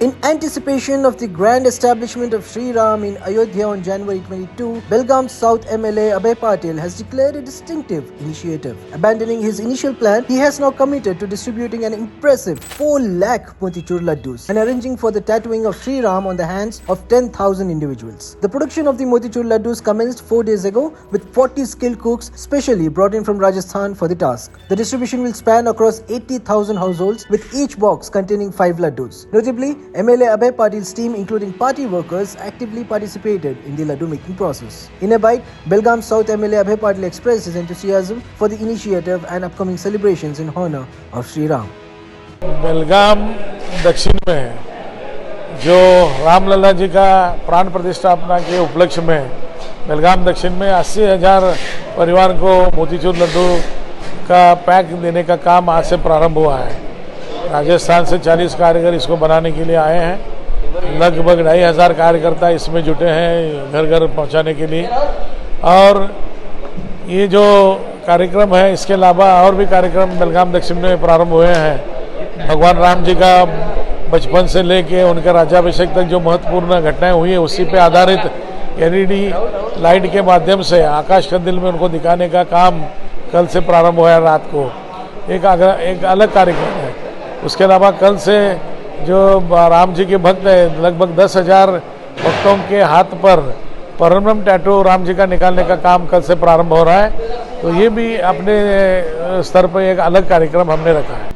In anticipation of the grand establishment of Sri Ram in Ayodhya on January 22, Belgaum South MLA Abhay Patil has declared a distinctive initiative. Abandoning his initial plan, he has now committed to distributing an impressive 4 lakh Motichur Laddus and arranging for the tattooing of Sri Ram on the hands of 10,000 individuals. The production of the Motichur Laddus commenced 4 days ago with 40 skilled cooks specially brought in from Rajasthan for the task. The distribution will span across 80,000 households with each box containing 5 laddus. Notably, MLA Abhay Patil's team, including party workers, actively participated in the laddu making process. In a bite, Belgaum South MLA Abhay Patil expressed his enthusiasm for the initiative and upcoming celebrations in honor of Sri Ram. बेलगाम दक्षिण में जो रामलला जी का प्राण प्रतिष्ठापना के उपलक्ष्य में बेलगाम दक्षिण में 80,000 परिवार को मोतीचूर लड्डू का पैक देने का काम आज से प्रारंभ हुआ है। राजस्थान से 40 कारीगर इसको बनाने के लिए आए हैं। लगभग 2,500 कार्यकर्ता इसमें जुटे हैं घर घर पहुंचाने के लिए। और ये जो कार्यक्रम है, इसके अलावा और भी कार्यक्रम बेलगाम दक्षिण में प्रारंभ हुए हैं। भगवान राम जी का बचपन से लेके उनका राज्याभिषेक तक जो महत्वपूर्ण घटनाएं हुई है, उसी पे आधारित LED लाइट के माध्यम से आकाश कंदील में उनको दिखाने का काम कल से प्रारंभ हुआ है। रात को एक अलग कार्यक्रम है। उसके अलावा कल से जो राम जी के भक्त हैं, लगभग 10,000 भक्तों के हाथ पर परमनम टैटू राम जी का निकालने का काम कल से प्रारंभ हो रहा है। तो ये भी अपने स्तर पर एक अलग कार्यक्रम हमने रखा है।